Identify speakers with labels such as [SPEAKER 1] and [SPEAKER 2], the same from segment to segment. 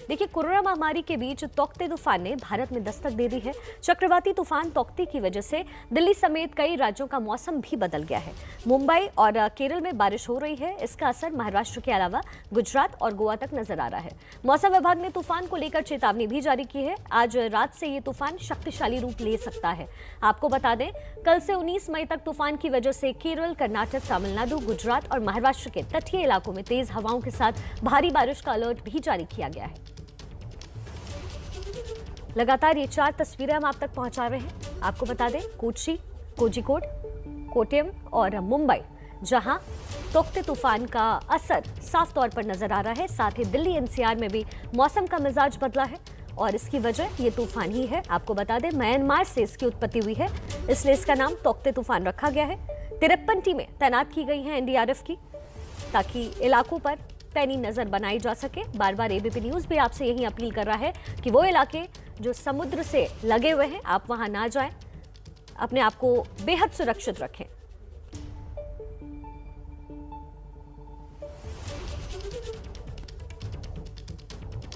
[SPEAKER 1] देखिए, कोरोना महामारी के बीच तौकते तूफान ने भारत में दस्तक दे दी है। चक्रवाती तूफान तौकते की वजह से दिल्ली समेत कई राज्यों का मौसम भी बदल गया है। मुंबई और केरल में बारिश हो रही है। इसका असर महाराष्ट्र के अलावा गुजरात और गोवा तक नजर आ रहा है। मौसम विभाग ने तूफान को लेकर चेतावनी भी जारी की है। आज रात से ये तूफान शक्तिशाली रूप ले सकता है। आपको बता दें, कल से 19 मई तक तूफान की वजह से केरल, कर्नाटक, तमिलनाडु, गुजरात और महाराष्ट्र के तटीय इलाकों में तेज हवाओं के साथ भारी बारिश का अलर्ट भी जारी किया गया है। लगातार ये 4 तस्वीरें हम आप तक पहुंचा रहे हैं। आपको बता दें, कोची, कोझिकोड, कोट्टयम और मुंबई, जहां तौकते तूफान का असर साफ तौर पर नजर आ रहा है। साथ ही दिल्ली एनसीआर में भी मौसम का मिजाज बदला है और इसकी वजह ये तूफान ही है। आपको बता दें, म्यांमार से इसकी उत्पत्ति हुई है, इसलिए इसका नाम तौकते तूफान रखा गया है। 53 टीमें तैनात की गई हैं एनडीआरएफ की, ताकि इलाकों पर पैनी नजर बनाई जा सके। बार बार एबीपी न्यूज भी आपसे यही अपील कर रहा है कि वो इलाके जो समुद्र से लगे हुए हैं, आप वहां ना जाएं, अपने आप को बेहद सुरक्षित रखें।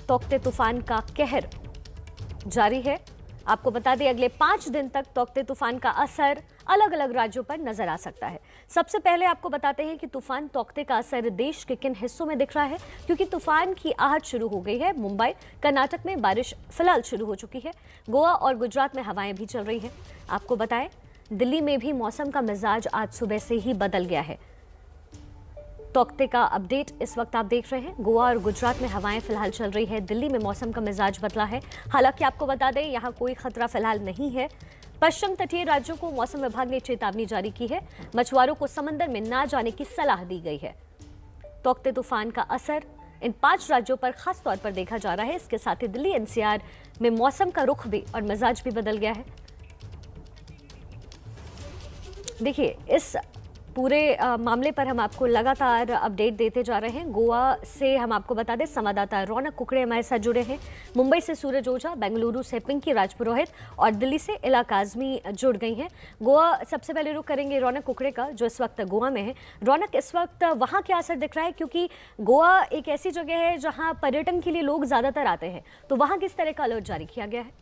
[SPEAKER 1] तौकते तूफान का कहर जारी है। आपको बता दें, अगले 5 दिन तक तौकते तूफान का असर अलग अलग राज्यों पर नजर आ सकता है। सबसे पहले आपको बताते हैं कि तूफान तौकते का असर देश के किन हिस्सों में दिख रहा है, क्योंकि तूफान की आहट शुरू हो गई है। मुंबई, कर्नाटक में बारिश फिलहाल शुरू हो चुकी है। गोवा और गुजरात में हवाएं भी चल रही हैं। आपको बताएं, दिल्ली में भी मौसम का मिजाज आज सुबह से ही बदल गया है। तौकते का अपडेट इस वक्त आप देख रहे हैं। गोवा और गुजरात में हवाएं फिलहाल चल रही है। दिल्ली में मौसम का मिजाज बदला है। हालांकि आपको बता दें, यहां कोई खतरा फिलहाल नहीं है। पश्चिम तटीय राज्यों को मौसम विभाग ने चेतावनी जारी की है। मछुआरों को समंदर में ना जाने की सलाह दी गई है। तौकते तूफान का असर इन 5 राज्यों पर खास तौर पर देखा जा रहा है। इसके साथ ही दिल्ली एनसीआर में मौसम का रुख भी और मिजाज भी बदल गया है। देखिए, इस पूरे मामले पर हम आपको लगातार अपडेट देते जा रहे हैं। गोवा से हम आपको बता दें, संवाददाता रौनक कुकड़े हमारे साथ जुड़े हैं। मुंबई से सूरज ओझा, बेंगलुरु से पिंकी राजपुरोहित और दिल्ली से इला काजमी जुड़ गई हैं। गोवा सबसे पहले रुख करेंगे रौनक कुकड़े का, जो इस वक्त गोवा में है। रौनक, इस वक्त वहाँ क्या असर दिख रहा है, क्योंकि गोवा एक ऐसी जगह है जहाँ पर्यटन के लिए लोग ज़्यादातर आते हैं, तो वहाँ किस तरह का अलर्ट जारी किया गया है?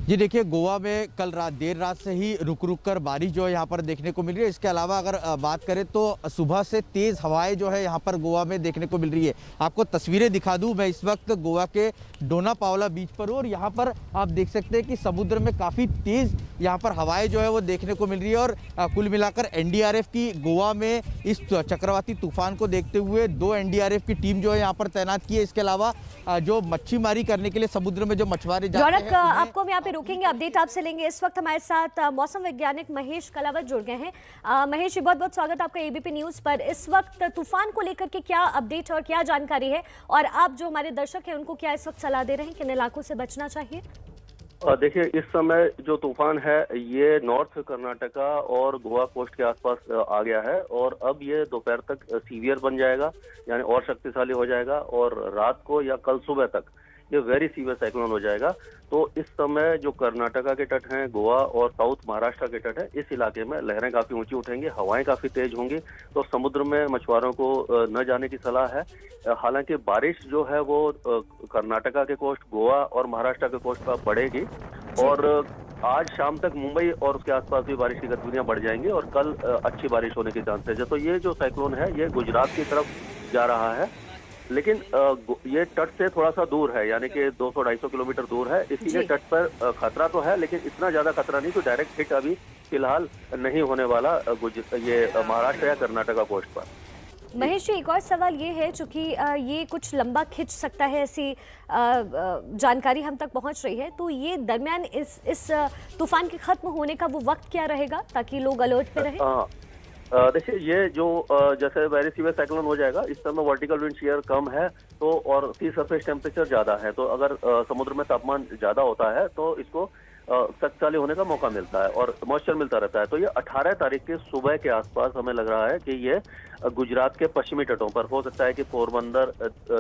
[SPEAKER 2] जी देखिए, गोवा में कल देर रात से ही रुक रुक कर बारिश जो है यहाँ पर देखने को मिल रही है। इसके अलावा अगर बात करें तो सुबह से तेज़ हवाएं जो है यहाँ पर गोवा में देखने को मिल रही है। आपको तस्वीरें दिखा दूं, मैं इस वक्त गोवा के डोना पावला बीच पर हूँ और यहाँ पर आप देख सकते हैं कि समुद्र में काफ़ी तेज़ यहाँ पर हवाएं जो है वो देखने को मिल रही है। और कुल मिलाकर एनडीआरएफ की गोवा में इस चक्रवाती तूफान को देखते हुए 2 एनडीआरएफ की टीम जो है यहाँ पर तैनात की है। इसके अलावा जो मच्छीमारी करने के लिए समुद्र में जो मछुआरे जाते हैं,
[SPEAKER 1] आपको हम यहाँ पे रुकेंगे, अपडेट आपसे लेंगे। इस वक्त हमारे साथ मौसम वैज्ञानिक महेश कलावत जुड़ गए हैं। महेश जी, बहुत बहुत स्वागत आपका एबीपी न्यूज पर। इस वक्त तूफान को लेकर के क्या अपडेट और क्या जानकारी है, और आप जो हमारे दर्शक हैं उनको क्या इस वक्त सलाह दे रहे हैं, किन इलाकों से बचना चाहिए?
[SPEAKER 3] देखिए, इस समय जो तूफान है ये नॉर्थ कर्नाटका और गोवा कोस्ट के आसपास आ गया है और अब ये दोपहर तक सीवियर बन जाएगा, यानी और शक्तिशाली हो जाएगा और रात को या कल सुबह तक ये वेरी सीवियर साइक्लोन हो जाएगा। तो इस समय जो कर्नाटका के तट हैं, गोवा और साउथ महाराष्ट्र के तट है, इस इलाके में लहरें काफी ऊंची उठेंगी, हवाएं काफी तेज होंगी, तो समुद्र में मछुआरों को न जाने की सलाह है। हालांकि बारिश जो है वो कर्नाटका के कोस्ट, गोवा और महाराष्ट्र के कोस्ट पर बढ़ेगी और आज शाम तक मुंबई और उसके आसपास भी बारिश की गतिविधियां बढ़ जाएंगी और कल अच्छी बारिश होने के चांसेस है। तो ये जो साइक्लोन है ये गुजरात की तरफ जा रहा है, लेकिन ये तट से थोड़ा सा दूर है, यानी कि 200-250 किलोमीटर दूर है। इसीलिए तट पर खतरा तो है, लेकिन इतना ज्यादा खतरा नहीं, तो डायरेक्ट हिट अभी फिलहाल नहीं होने वाला ये महाराष्ट्र या कर्नाटका कोस्ट पर।
[SPEAKER 1] महेश जी, एक और सवाल ये है, चूंकि ये कुछ लंबा खिंच सकता है, ऐसी जानकारी हम तक पहुंच रही है, तो ये दरमियान इस तूफान के खत्म होने का वो वक्त क्या रहेगा, ताकि लोग अलर्ट पे रहें?
[SPEAKER 3] देखिए, ये जो जैसे वेरी सीवियर साइक्लोन हो जाएगा, इस समय वर्टिकल विंड शीयर कम है तो और सी सरफेस टेम्परेचर ज्यादा है, तो अगर समुद्र में तापमान ज्यादा होता है तो इसको शक्तिशाली होने का मौका मिलता है और मॉइस्चर मिलता रहता है। तो ये 18 तारीख के सुबह के आसपास हमें लग रहा है कि ये गुजरात के पश्चिमी तटों पर, हो सकता है कि पोरबंदर,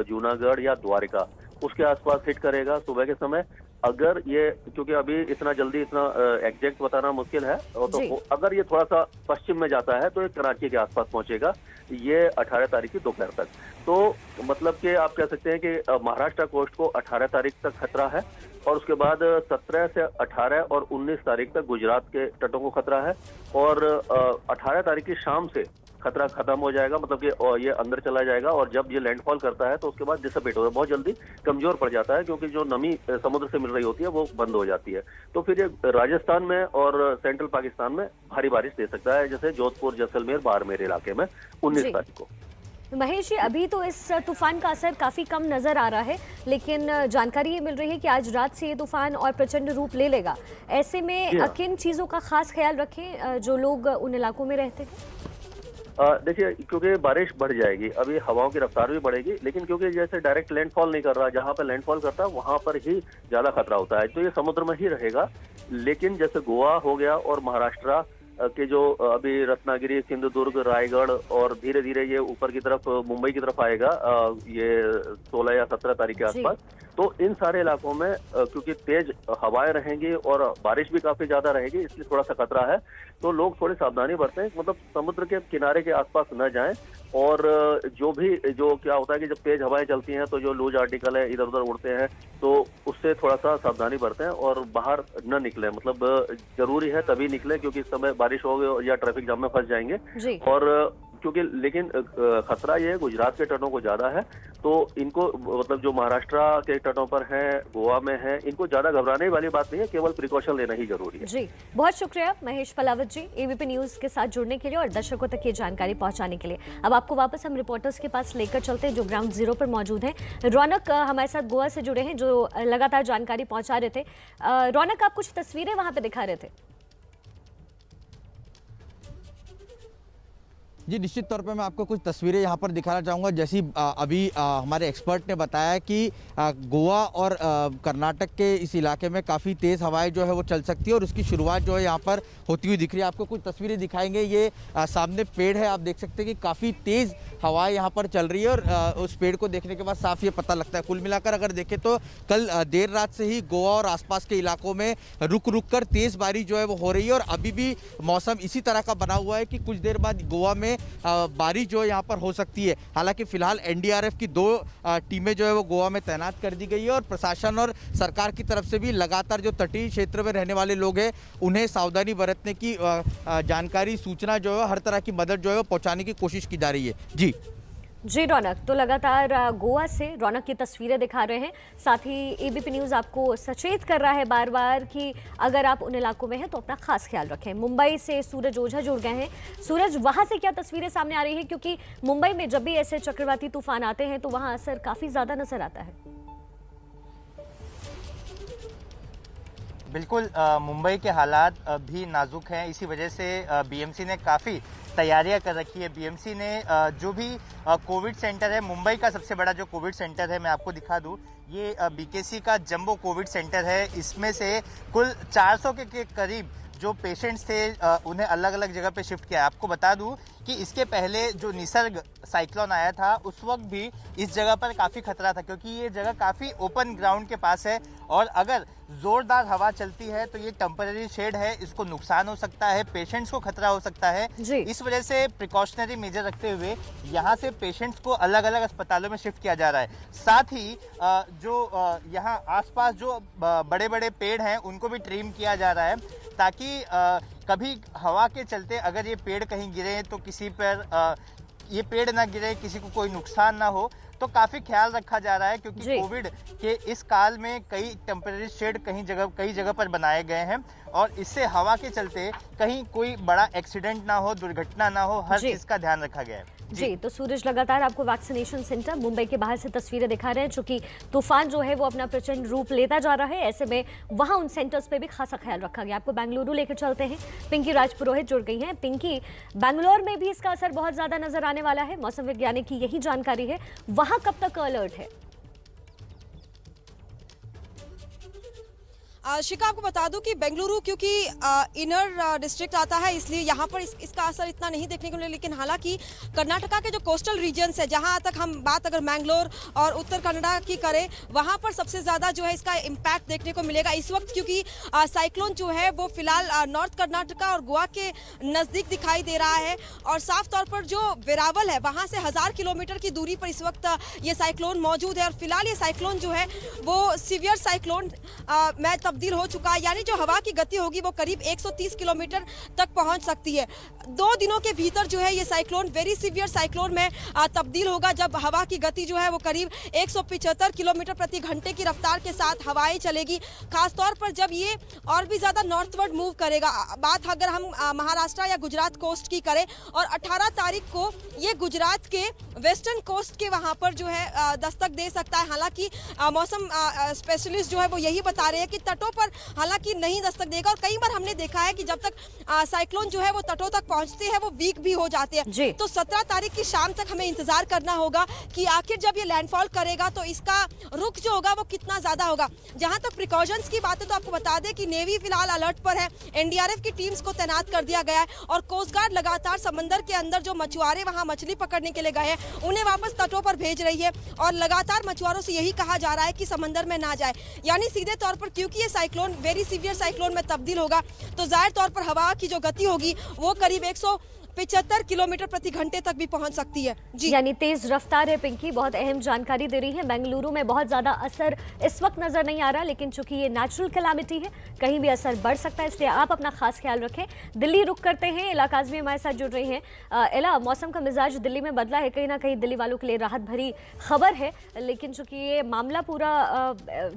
[SPEAKER 3] जूनागढ़ या द्वारिका, उसके आसपास हिट करेगा सुबह के समय। अगर ये, क्योंकि अभी इतना जल्दी इतना एग्जैक्ट बताना मुश्किल है, और
[SPEAKER 1] जी।
[SPEAKER 3] तो अगर ये थोड़ा सा पश्चिम में जाता है तो ये कराची के आसपास पहुंचेगा, ये 18 तारीख की दोपहर तक। तो मतलब कि आप कह सकते हैं कि महाराष्ट्र कोस्ट को 18 तारीख तक खतरा है, और उसके बाद 17 से 18 और 19 तारीख तक गुजरात के तटों को खतरा है, और 18 तारीख की शाम से खतरा खत्म हो जाएगा, मतलब कि ये अंदर चला जाएगा, और जब ये लैंडफॉल करता है तो उसके बाद डिसअपेट हो, बहुत जल्दी कमजोर पड़ जाता है, क्योंकि जो नमी समुद्र से मिल रही होती है वो बंद हो जाती है। तो फिर ये राजस्थान में और सेंट्रल पाकिस्तान में भारी बारिश दे सकता है, जैसे जोधपुर, जैसलमेर, बाड़मेर इलाके में 19 तारीख को।
[SPEAKER 1] महेश जी, अभी तो इस तूफान का असर काफी कम नजर आ रहा है, लेकिन जानकारी ये मिल रही है कि आज रात से ये तूफान और प्रचंड रूप ले लेगा। ऐसे में किन चीजों का खास ख्याल रखें जो लोग उन इलाकों में रहते हैं?
[SPEAKER 3] देखिए, क्योंकि बारिश बढ़ जाएगी, अभी हवाओं की रफ्तार भी बढ़ेगी, लेकिन क्योंकि जैसे डायरेक्ट लैंडफॉल नहीं कर रहा, जहां पर लैंडफॉल करता है वहां पर ही ज्यादा खतरा होता है, तो ये समुद्र में ही रहेगा। लेकिन जैसे गोवा हो गया और महाराष्ट्र के जो अभी रत्नागिरी, सिंधुदुर्ग, रायगढ़, और धीरे धीरे ये ऊपर की तरफ मुंबई की तरफ आएगा ये 16 या 17 तारीख के आसपास। तो इन सारे इलाकों में क्योंकि तेज हवाएं रहेंगी और बारिश भी काफी ज्यादा रहेगी, इसलिए थोड़ा सा खतरा है। तो लोग थोड़ी सावधानी बरतें, मतलब समुद्र के किनारे के आसपास न जाएं, और जो क्या होता है कि जब तेज हवाएं चलती हैं तो जो लूज आर्टिकल है इधर उधर उड़ते हैं, तो उससे थोड़ा सा सावधानी बरतें और बाहर न निकलें। मतलब जरूरी है तभी निकलें, क्योंकि इस समय बारिश होगी या ट्रैफिक जाम में फंस जाएंगे। और क्योंकि लेकिन खतरा ये गुजरात के तटों को ज्यादा है, तो इनको मतलब जो महाराष्ट्र के तटों पर है, गोवा में है, इनको ज्यादा घबराने वाली बात नहीं है, केवल प्रिकॉशन लेना ही जरूरी है।
[SPEAKER 1] जी, बहुत शुक्रिया महेश पलावत जी, एबीपी न्यूज के साथ जुड़ने के लिए और दर्शकों तक ये जानकारी पहुंचाने के लिए। अब आपको वापस हम रिपोर्टर्स के पास लेकर चलते हैं जो ग्राउंड जीरो पर मौजूद हैं। रौनक हमारे साथ गोवा से जुड़े हैं, जो लगातार जानकारी पहुंचा रहे थे। रौनक, आप कुछ तस्वीरें वहां पे दिखा रहे थे।
[SPEAKER 2] जी, निश्चित तौर पे मैं आपको कुछ तस्वीरें यहाँ पर दिखाना चाहूँगा। जैसी अभी हमारे एक्सपर्ट ने बताया कि गोवा और कर्नाटक के इस इलाके में काफ़ी तेज़ हवाएं जो है वो चल सकती है, और उसकी शुरुआत जो है यहाँ पर होती हुई दिख रही है। आपको कुछ तस्वीरें दिखाएंगे। ये सामने पेड़ है, आप देख सकते हैं कि काफ़ी तेज़ हवाएं यहाँ पर चल रही है, और उस पेड़ को देखने के बाद साफ ये पता लगता है। कुल मिलाकर अगर देखें तो कल देर रात से ही गोवा और आसपास के इलाकों में रुक रुक कर तेज़ बारिश जो है वो हो रही है, और अभी भी मौसम इसी तरह का बना हुआ है कि कुछ देर बाद गोवा में बारिश जो है यहाँ पर हो सकती है। हालांकि फिलहाल एनडीआरएफ की 2 टीमें जो है वो गोवा में तैनात कर दी गई है, और प्रशासन और सरकार की तरफ से भी लगातार जो तटीय क्षेत्र में रहने वाले लोग हैं उन्हें सावधानी बरतने की जानकारी, सूचना जो है, हर तरह की मदद जो है वो पहुँचाने की कोशिश की जा रही है।
[SPEAKER 1] जी रौनक, तो लगातार गोवा से रौनक की तस्वीरें दिखा रहे हैं। साथ ही एबीपी न्यूज़ आपको सचेत कर रहा है बार बार कि अगर आप उन इलाकों में हैं तो अपना खास ख्याल रखें। मुंबई से सूरज ओझा जुड़ गए हैं। सूरज, वहां से क्या तस्वीरें सामने आ रही है, क्योंकि मुंबई में जब भी ऐसे चक्रवाती तूफान आते हैं तो वहां असर काफी ज्यादा नजर आता है।
[SPEAKER 4] बिल्कुल, मुंबई के हालात भी नाजुक हैं, इसी वजह से बीएमसी ने काफ़ी तैयारियां कर रखी है। बीएमसी ने जो भी कोविड सेंटर है, मुंबई का सबसे बड़ा जो कोविड सेंटर है, मैं आपको दिखा दूं, ये बीकेसी का जंबो कोविड सेंटर है। इसमें से कुल 400 के करीब जो पेशेंट्स थे उन्हें अलग अलग जगह पे शिफ्ट किया है। आपको बता दूं कि इसके पहले जो निसर्ग साइक्लोन आया था उस वक्त भी इस जगह पर काफ़ी खतरा था, क्योंकि ये जगह काफ़ी ओपन ग्राउंड के पास है, और अगर ज़ोरदार हवा चलती है तो ये टेम्पररी शेड है, इसको नुकसान हो सकता है, पेशेंट्स को खतरा हो सकता है। इस वजह से प्रिकॉशनरी मेजर रखते हुए यहाँ से पेशेंट्स को अलग अलग अस्पतालों में शिफ्ट किया जा रहा है। साथ ही जो यहाँ आसपास जो बड़े बड़े पेड़ हैं उनको भी ट्रिम किया जा रहा है, ताकि कभी हवा के चलते अगर ये पेड़ कहीं गिरे तो किसी पर ये पेड़ ना गिरे, किसी को कोई नुकसान ना हो, तो काफ़ी ख्याल रखा जा रहा है। क्योंकि कोविड के इस काल में कई टेम्पररी शेड कई जगह पर बनाए गए हैं, और इससे हवा के चलते कहीं कोई बड़ा एक्सीडेंट ना हो, दुर्घटना ना हो, हर चीज़ का ध्यान रखा गया है।
[SPEAKER 1] जी, तो सूरज लगातार आपको वैक्सीनेशन सेंटर मुंबई के बाहर से तस्वीरें दिखा रहे हैं, चूंकि तूफान जो है वो अपना प्रचंड रूप लेता जा रहा है। ऐसे में वहां उन सेंटर्स पे भी खासा ख्याल रखा गया। आपको बेंगलुरु लेकर चलते हैं। पिंकी राजपुरोहित जुड़ गई हैं। पिंकी, बेंगलोर में भी इसका असर बहुत ज्यादा नजर आने वाला है, मौसम वैज्ञानिक की यही जानकारी है। वहां कब तक अलर्ट है?
[SPEAKER 5] शिखा, आपको बता दूं कि बेंगलुरु क्योंकि इनर डिस्ट्रिक्ट आता है, इसलिए यहाँ पर इसका असर इतना नहीं देखने को मिला। लेकिन हालांकि कर्नाटका के जो कोस्टल रीजन्स है, जहाँ तक हम बात अगर मैंगलोर और उत्तर कन्नड़ा की करें, वहाँ पर सबसे ज़्यादा जो है इसका इम्पैक्ट देखने को मिलेगा इस वक्त, क्योंकि साइक्लोन जो है वो फिलहाल नॉर्थ कर्नाटका और गोवा के नज़दीक दिखाई दे रहा है। और साफ तौर पर जो वेरावल है, वहाँ से 1000 किलोमीटर की दूरी पर इस वक्त ये साइक्लोन मौजूद है। और फिलहाल ये साइक्लोन जो है वो सीवियर साइक्लोन में तब्दील हो चुका है, यानी जो हवा की गति होगी वो करीब 130 किलोमीटर तक पहुंच सकती है। 2 दिनों के भीतर जो है ये साइक्लोन वेरी सीवियर साइक्लोन में तब्दील होगा, जब हवा की गति जो है वो करीब 175 किलोमीटर प्रति घंटे की रफ्तार के साथ हवाएं चलेगी। खासतौर पर जब ये और भी ज़्यादा नॉर्थवर्ड मूव करेगा। बात अगर हम महाराष्ट्र या गुजरात कोस्ट की करें, और 18 तारीख को ये गुजरात के वेस्टर्न कोस्ट के वहाँ पर जो है दस्तक दे सकता है। हालांकि मौसम स्पेशलिस्ट जो है वो यही बता रहे हैं कि तटों पर हालांकि नहीं दस्तक देगा। और कई बार हमने देखा है कि जब तक साइक्लोन जो है वो तटों तक पहुंचते हैं वो वीक भी हो जाते हैं। तो 17 तारीख की शाम तक हमें इंतजार करना होगा कि आखिर जब ये लैंडफॉल करेगा तो इसका रुख जो होगा वो कितना ज्यादा होगा। जहां तक प्रिकॉशंस की बात है तो आपको बता दें कि नेवी फिलहाल अलर्ट पर है, एनडीआरएफ की टीम्स को तैनात कर दिया गया है, और कोस्ट गार्ड लगातार समंदर के अंदर जो मछुआरे वहां मछली पकड़ने के लिए गए हैं उन्हें वापस तटों पर भेज रही है। और लगातार मछुआरों से यही कहा जा रहा है कि समंदर में ना जाए, यानी सीधे तौर पर क्योंकि ये साइक्लोन वेरी सीवियर साइक्लोन में तब्दील होगा तो जाहिर तौर पर हवा की जो गति होगी वो करीब 175 किलोमीटर प्रति घंटे तक भी पहुंच सकती है। जी,
[SPEAKER 1] यानी तेज रफ्तार है। पिंकी बहुत अहम जानकारी दे रही है। बेंगलुरु में बहुत ज्यादा असर इस वक्त नजर नहीं आ रहा, लेकिन चूंकि ये नेचुरल कैलामिटी है, कहीं भी असर बढ़ सकता है, इसलिए आप अपना खास ख्याल रखें। दिल्ली रुक करते हैं, इला काज़मी हमारे साथ जुड़ रही हैं। इला, मौसम का मिजाज दिल्ली में बदला है, कहीं ना कहीं दिल्ली वालों के लिए राहत भरी खबर है, लेकिन चूंकि ये मामला पूरा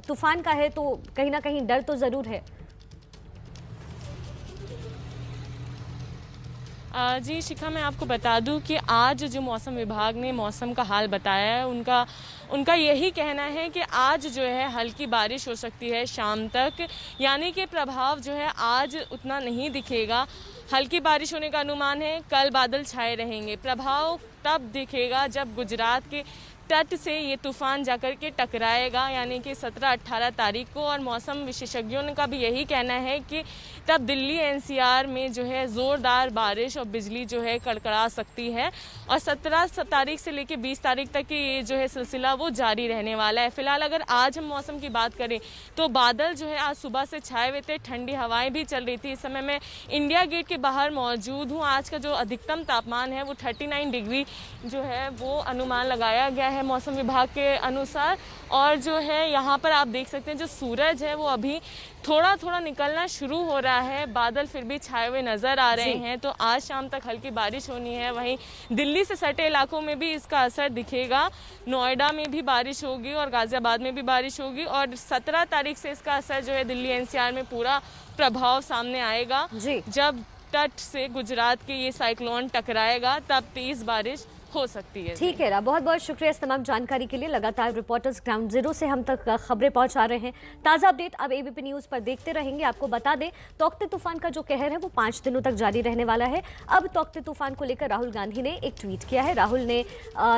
[SPEAKER 1] तूफान का है तो कहीं ना कहीं डर तो जरूर है।
[SPEAKER 6] जी शिखा, मैं आपको बता दूं कि आज जो मौसम विभाग ने मौसम का हाल बताया है, उनका यही कहना है कि आज जो है हल्की बारिश हो सकती है शाम तक, यानी कि प्रभाव जो है आज उतना नहीं दिखेगा। हल्की बारिश होने का अनुमान है, कल बादल छाए रहेंगे। प्रभाव तब दिखेगा जब गुजरात के तट से ये तूफान जाकर के टकराएगा, यानी कि 17-18 तारीख को। और मौसम विशेषज्ञों का भी यही कहना है कि तब दिल्ली एनसीआर में जो है ज़ोरदार बारिश और बिजली जो है कड़कड़ा सकती है। और 17 तारीख से लेकर 20 तारीख तक की ये जो है सिलसिला वो जारी रहने वाला है। फिलहाल अगर आज हम मौसम की बात करें तो बादल जो है आज सुबह से छाए हुए थे, ठंडी हवाएं भी चल रही थी। इस समय मैं इंडिया गेट के बाहर मौजूद हूँ। आज का जो अधिकतम तापमान है वो 39 डिग्री जो है वो अनुमान लगाया गया है मौसम विभाग के अनुसार। और जो है यहाँ पर आप देख सकते हैं जो सूरज है वो अभी थोड़ा थोड़ा निकलना शुरू हो रहा है, बादल फिर भी छाए हुए नजर आ रहे हैं। तो आज शाम तक हल्की बारिश होनी है। वहीं दिल्ली से सटे इलाकों में भी इसका असर दिखेगा, नोएडा में भी बारिश होगी और गाजियाबाद में भी बारिश होगी। और 17 तारीख से इसका असर जो है दिल्ली एनसीआर में पूरा प्रभाव सामने आएगा। जब तट से गुजरात के ये साइक्लोन टकराएगा तब तेज बारिश हो सकती है।
[SPEAKER 1] ठीक है, बहुत बहुत शुक्रिया इस तमाम जानकारी के लिए। लगातार रिपोर्टर्स ग्राउंड जीरो से हम तक खबरें पहुंचा रहे हैं। ताज़ा अपडेट अब एबीपी न्यूज़ पर देखते रहेंगे। आपको बता दें, तौकते तूफान का जो कहर है वो 5 दिनों तक जारी रहने वाला है। अब तौकते तूफान को लेकर राहुल गांधी ने एक ट्वीट किया है। राहुल ने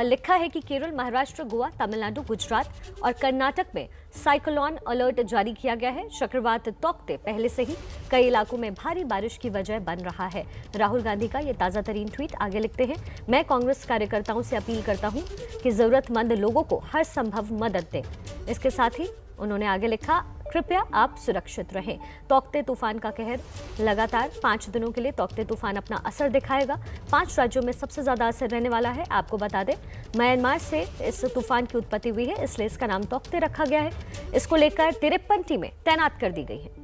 [SPEAKER 1] लिखा है कि केरल, महाराष्ट्र, गोवा, तमिलनाडु, गुजरात और कर्नाटक में साइक्लोन अलर्ट जारी किया गया है। चक्रवात तौकते पहले से ही कई इलाकों में भारी बारिश की वजह बन रहा है। राहुल गांधी का ये ताज़ा तरीन ट्वीट आगे लिखते हैं, मैं कांग्रेस कार्यकर्ताओं से अपील करता हूं कि जरूरतमंद लोगों को हर संभव मदद दें। इसके साथ ही उन्होंने आगे लिखा, कृपया आप सुरक्षित रहें। तौकते तूफान का कहर लगातार 5 दिनों के लिए तौकते तूफान अपना असर दिखाएगा। 5 राज्यों में सबसे ज्यादा असर रहने वाला है। आपको बता दें, म्यांमार से इस तूफान की उत्पत्ति हुई है, इसलिए इसका नाम तौकते रखा गया है। इसको लेकर 53 टीमें तैनात कर दी गई हैं।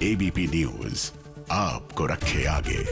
[SPEAKER 7] एबीपी न्यूज आपको रखे आगे।